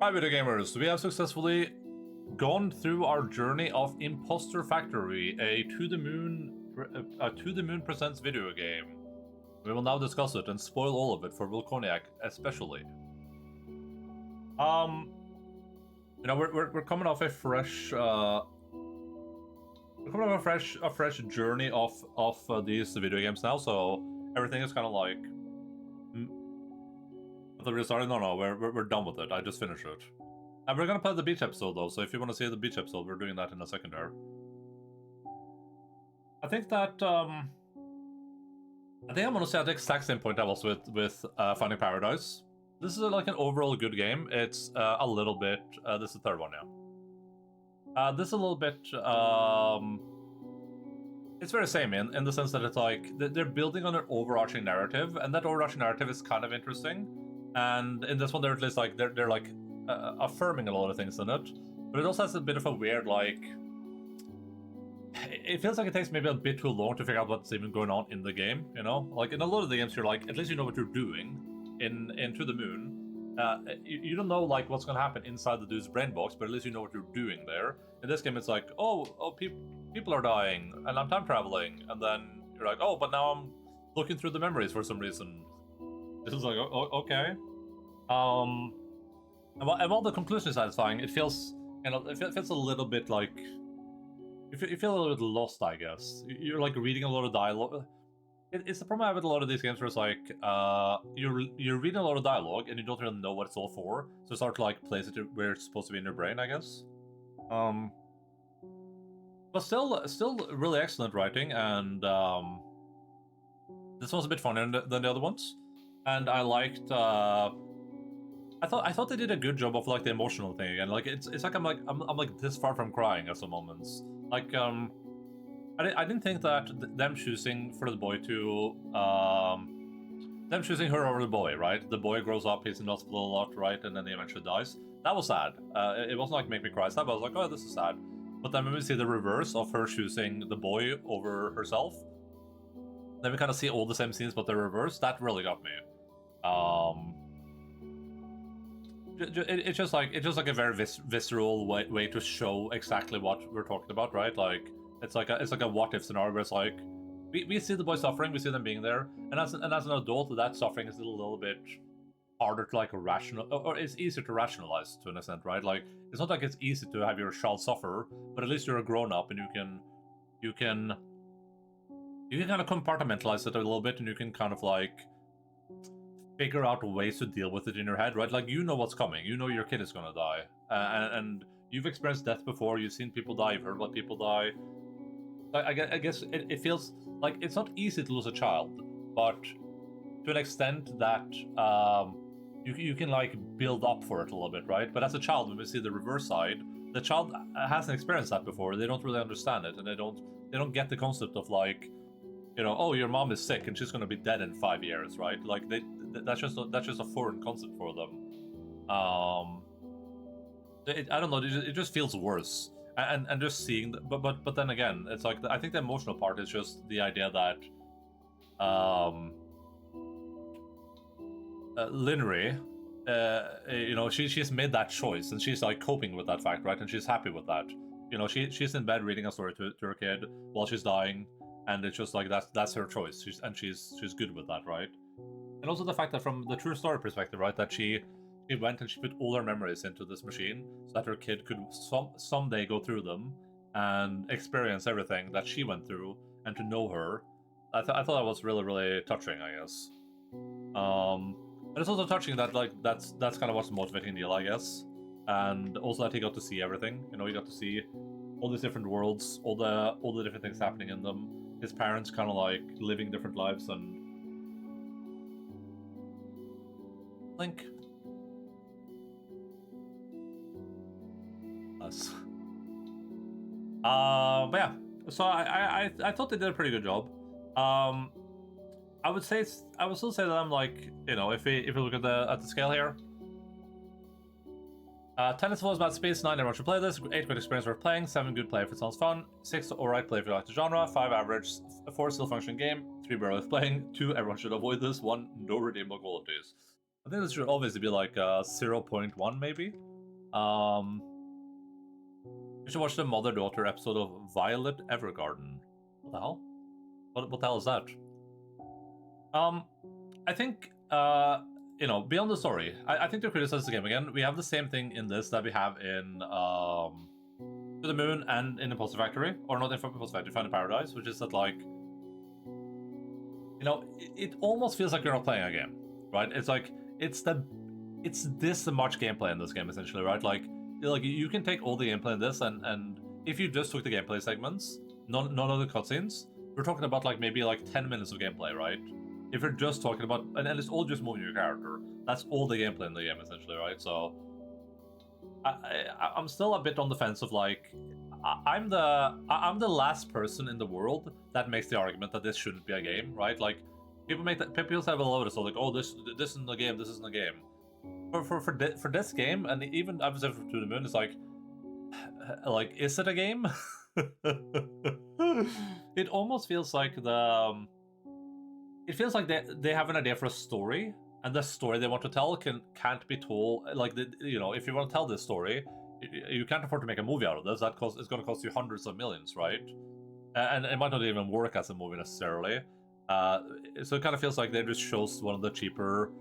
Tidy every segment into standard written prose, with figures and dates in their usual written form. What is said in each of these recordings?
Hi video gamers, we have successfully gone through our journey of Impostor Factory, a To the Moon Presents video game. We will now discuss it and spoil all of it for Volconiac especially. We're coming off a fresh journey of these video games now, so everything is kind of like the restarting. No, we're done with it. I just finished it. And we're gonna play the beach episode though, so if you want to see the beach episode, we're doing that in a second there. I think that I'm gonna say at the exact same point I was with Finding Paradise. This is like an overall good game. It's a little bit. This is the third one now. This is a little bit. It's very same in the sense that it's like they're building on an overarching narrative, and that overarching narrative is kind of interesting. And in this one, they're at least like they're like affirming a lot of things in it, but it also has a bit of a weird like. It feels like it takes maybe a bit too long to figure out what's even going on in the game. You know, like in a lot of the games, you're like at least you know what you're doing. In To the Moon, you don't know like what's gonna happen inside the dude's brain box, but at least you know what you're doing there. In this game, it's like people are dying, and I'm time traveling, and then you're like, oh, but now I'm looking through the memories for some reason. This is like, okay. And while the conclusion is satisfying, it feels, it feels a little bit like you feel a little bit lost, I guess. You're like reading a lot of dialogue. It's the problem I have with a lot of these games where it's like you're reading a lot of dialogue and you don't really know what it's all for, so it's hard to like place it where it's supposed to be in your brain, I guess. But still really excellent writing, and this one's a bit funnier than the other ones. And I liked. I thought they did a good job of like the emotional thing again. Like it's like I'm like this far from crying at some moments. Like I didn't think that them choosing for the boy to them choosing her over the boy, right? The boy grows up, he's in hospital a lot, right, and then he eventually dies. That was sad. It wasn't like make me cry sad, but I was like, oh, this is sad. But then when we see the reverse of her choosing the boy over herself, then we kind of see all the same scenes, but the reverse. That really got me. It's just like a very visceral way to show exactly what we're talking about, right? Like it's like a what if scenario where it's like we see the boy suffering, we see them being there, and as an adult, that suffering is a little bit harder to like rational, or it's easier to rationalize to an extent, right? Like it's not like it's easy to have your child suffer, but at least you're a grown up and you can kind of compartmentalize it a little bit, and you can kind of like figure out ways to deal with it in your head, right? Like you know what's coming, you know your kid is gonna die, and you've experienced death before, you've seen people die, you've heard about people die. I guess it feels like it's not easy to lose a child, but to an extent that you can like build up for it a little bit, right? But as a child, when we see the reverse side, the child hasn't experienced that before. They don't really understand it, and they don't get the concept of like, oh, your mom is sick and she's gonna be dead in 5 years, right? Like that's just a foreign concept for them. I don't know. It just feels worse. And just seeing, but then again, it's like I think the emotional part is just the idea that Linnery, she's made that choice and she's like coping with that fact, right? And she's happy with that. She's in bed reading a story to her kid while she's dying, and it's just like that's her choice. She's good with that, right? And also the fact that from the true story perspective, right, that she went and she put all her memories into this machine so that her kid could someday go through them and experience everything that she went through, and to know her. I thought that was really, really touching, I guess. And it's also touching that like that's kind of what's motivating Neil, I guess. And also that he got to see everything. He got to see all these different worlds, all the different things happening in them. His parents kind of like living different lives, and Link. But yeah, so I thought they did a pretty good job. I would still say that I'm like, if we look at the scale here, 10 is about space, 9 everyone should play this, 8 good experience worth playing, 7 good play if it sounds fun, 6 alright play if you like the genre, 5 average, 4 still functioning game, 3 barely worth playing, 2 everyone should avoid this, 1 no redeemable qualities. I think this should obviously be like 0.1 maybe. You should watch the mother-daughter episode of Violet Evergarden. What the hell? What the hell is that? I think beyond the story, I think to criticize the game again, we have the same thing in this that we have in To the Moon and in Impostor Factory, or not in Impostor Factory, Find Paradise, which is that like, it almost feels like you're not playing a game, right? It's like it's this much gameplay in this game essentially, right? Like you can take all the gameplay in this, and if you just took the gameplay segments, none of the cutscenes, we're talking about like maybe like 10 minutes of gameplay, right? If you're just talking about, and it's all just moving your character, that's all the gameplay in the game essentially, right? So I'm still a bit on the fence of like, I'm the last person in the world that makes the argument that this shouldn't be a game, right? Like people have a lot of stuff like, oh, this isn't a game, this isn't a game. For this game, and even I've said To the Moon, it's like is it a game? It almost feels like it feels like they have an idea for a story, and the story they want to tell can't be told. Like if you want to tell this story, you can't afford to make a movie out of this. It's going to cost you hundreds of millions, right? And it might not even work as a movie necessarily. So it kind of feels like they just chose one of the cheaper,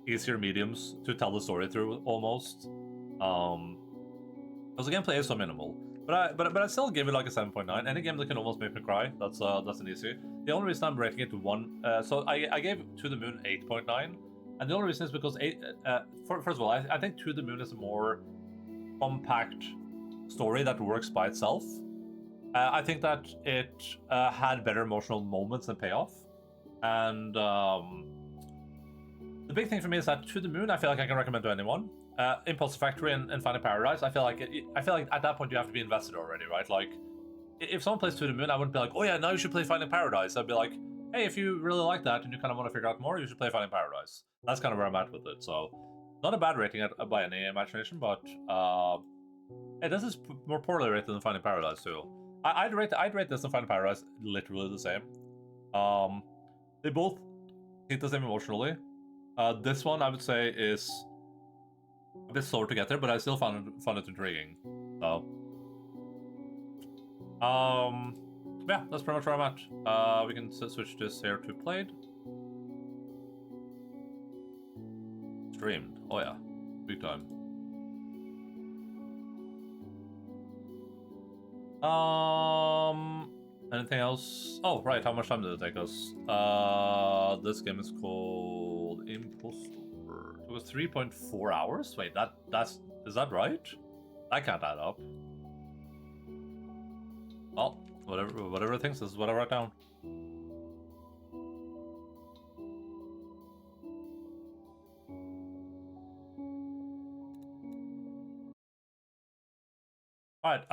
easier mediums to tell the story through, almost. Because the gameplay is so minimal. But I still give it like a 7.9. Any game that can almost make me cry, that's an easy. The only reason I'm rating it to 1, so I gave To the Moon 8.9, and the only reason is because first of all, I think To the Moon is a more compact story that works by itself. I think that it had better emotional moments and payoff, and the big thing for me is that To the Moon, I feel like I can recommend to anyone. Impostor Factory and Finding Paradise, I feel like at that point you have to be invested already, right? Like, if someone plays To the Moon, I wouldn't be like, oh yeah, now you should play Finding Paradise. I'd be like, hey, if you really like that and you kind of want to figure out more, you should play Finding Paradise. That's kind of where I'm at with it. So, not a bad rating by any imagination, but this is more poorly rated than Finding Paradise too. I'd rate this and Finding Paradise literally the same. They both hit the same emotionally. This one I would say is a bit slower to get there, but I still found it intriguing. So, yeah, that's pretty much where I'm at. We can switch this here to played. Streamed. Oh yeah, big time. Anything else? Oh, right, how much time did it take us? This game is called Impostor. It was 3.4 hours? Wait, is that right? I can't add up. Well, whatever it thinks, this is what I write down. Alright,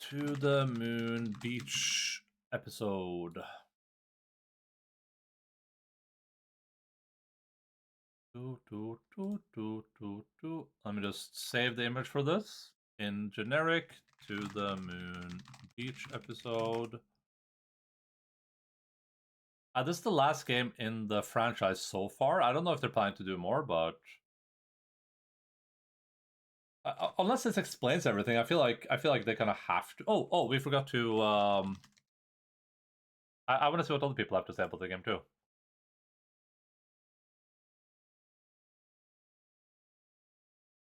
To the Moon Beach episode. Let me just save the image for this in generic. To the Moon Beach episode. This is the last game in the franchise so far. I don't know if they're planning to do more, but unless this explains everything, I feel like they kind of have to. Oh, we forgot to. I want to see what other people have to say about the game too.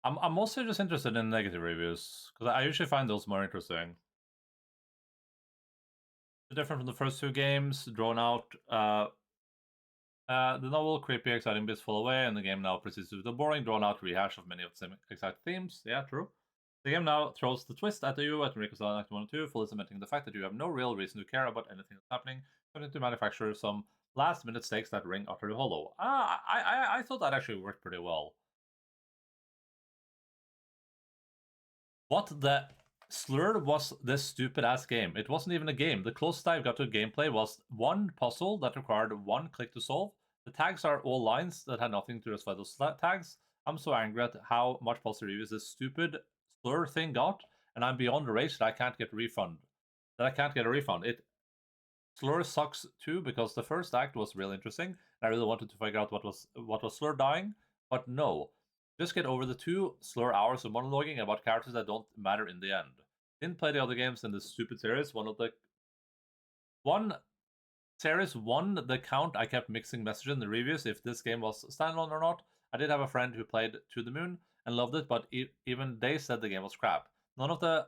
I'm mostly just interested in negative reviews because I usually find those more interesting. Different from the first two games, drawn out. The novel, creepy, exciting bits fall away, and the game now proceeds with a boring, drawn-out rehash of many of the same exact themes. Yeah, true. The game now throws the twist at you at reconciling Act 1 and 2, fully cementing the fact that you have no real reason to care about anything that's happening, starting to manufacture some last-minute stakes that ring utterly hollow. I thought that actually worked pretty well. What the slur was this stupid-ass game? It wasn't even a game. The closest I got to gameplay was one puzzle that required one click to solve. The tags are all lines that had nothing to justify those tags. I'm so angry at how much positive reviews this stupid slur thing got, and I'm beyond the rage that I can't get a refund. Slur sucks too, because the first act was really interesting, and I really wanted to figure out what was slur dying, but no. Just get over the 2 slower hours of monologuing about characters that don't matter in the end. Didn't play the other games in this stupid series. One series won the count. I kept mixing messages in the reviews if this game was standalone or not. I did have a friend who played To the Moon and loved it, but even they said the game was crap. None of the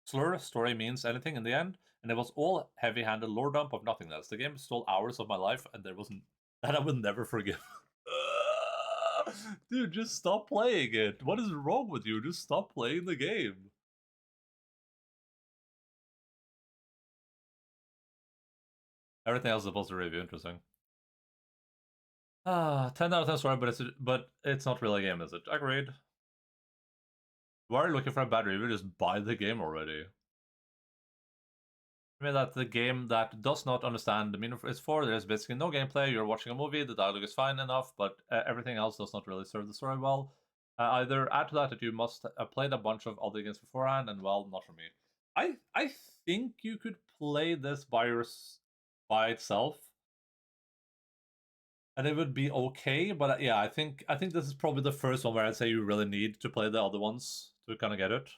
slur story means anything in the end, and it was all heavy-handed lore dump of nothingness. The game stole hours of my life, and there wasn't that I will never forgive. Dude, just stop playing it. What is wrong with you? Just stop playing the game. Everything else is supposed to review interesting. 10 out of 10 story, but it's not really a game, is it? Agreed. Why are you looking for a bad review? Just buy the game already. I mean that the game that does not understand the meaning it's for, there's basically no gameplay, you're watching a movie, the dialogue is fine enough, but everything else does not really serve the story well. Either add to that you must have played a bunch of other games beforehand, and well, not for me. I think you could play this by itself, and it would be okay. But yeah, I think this is probably the first one where I'd say you really need to play the other ones to kind of get it.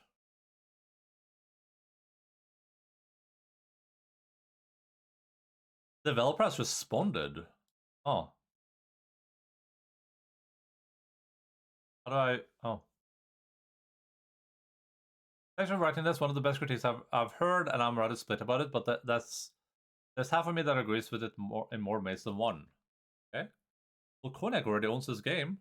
The developer has responded. Oh, how do I? Oh. Thanks for writing this. One of the best critiques I've heard, and I'm rather split about it. But that's there's half of me that agrees with it more in more ways than one. Okay. Well, Koenig already owns this game.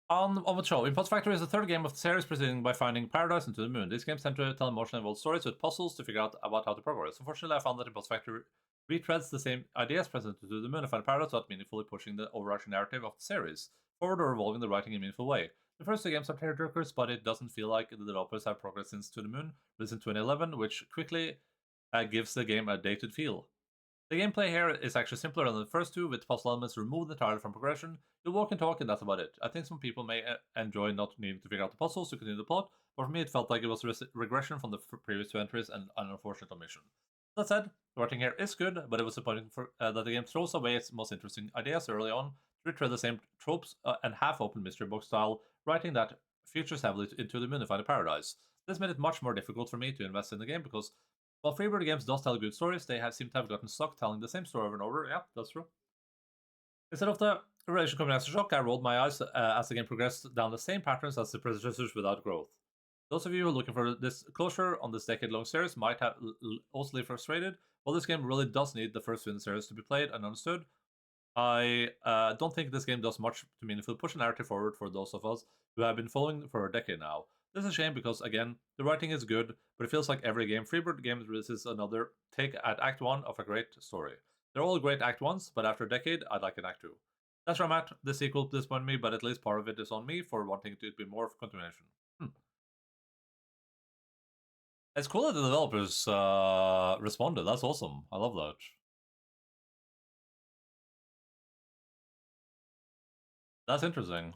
On the show, Impostor Factory is the third game of the series, proceeding by finding paradise and to the moon. These games tend to tell emotionally involved stories with puzzles to figure out about how to progress. Unfortunately, I found that Impostor Factory retreads the same ideas present to the moon and find paradise without meaningfully pushing the overarching narrative of the series forward or evolving the writing in a meaningful way. The first two games are tearjerkers, but it doesn't feel like the developers have progressed since To the Moon, released in 2011, which quickly gives the game a dated feel. The gameplay here is actually simpler than the first two, with puzzle elements removed entirely from progression. You'll walk and talk, and that's about it. I think some people may enjoy not needing to figure out the puzzles to continue the plot, but for me it felt like it was a regression from the previous two entries and an unfortunate omission. That said, the writing here is good, but it was disappointing that the game throws away its most interesting ideas early on to retread the same tropes and half-open mystery box style writing that features heavily into the Moonified Paradise. This made it much more difficult for me to invest in the game because while Freebird games does tell good stories, they seem to have gotten stuck telling the same story over and over. Yeah, that's true. Instead of the relation coming as a shock, I rolled my eyes as the game progressed down the same patterns as the predecessors without growth. Those of you who are looking for this closure on this decade-long series might have also be frustrated. While this game really does need the first two in the series to be played and understood, I don't think this game does much to meaningfully push the narrative forward for those of us who have been following for a decade now. This is a shame because, again, the writing is good, but it feels like every game Freebird Games releases another take at Act 1 of a great story. They're all great Act 1s, but after a decade, I'd like an Act 2. That's where I'm at. The sequel disappointed me, but at least part of it is on me for wanting to be more of a continuation. It's cool that the developers responded. That's awesome. I love that. That's interesting.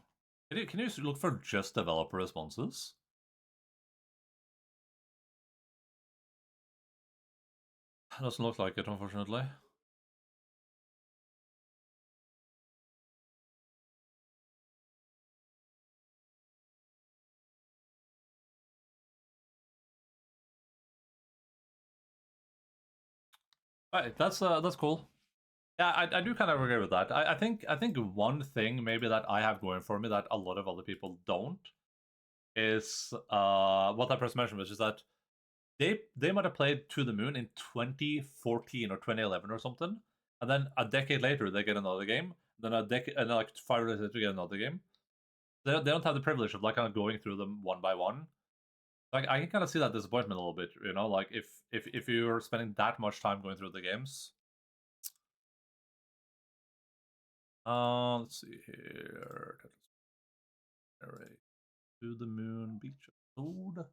Can you look for just developer responses? Doesn't look like it, unfortunately. Right, that's cool. Yeah, I do kind of agree with that. I think one thing maybe that I have going for me that a lot of other people don't is what that person mentioned, which is that they might have played To the Moon in 2014 or 2011 or something, and then a decade later they get another game. Then a decade and like 5 years later they get another game. They don't have the privilege of like kind of going through them one by one. Like I can kind of see that disappointment a little bit, you know, like if you're spending that much time going through the games. Let's see here. To the Moon Beach Road.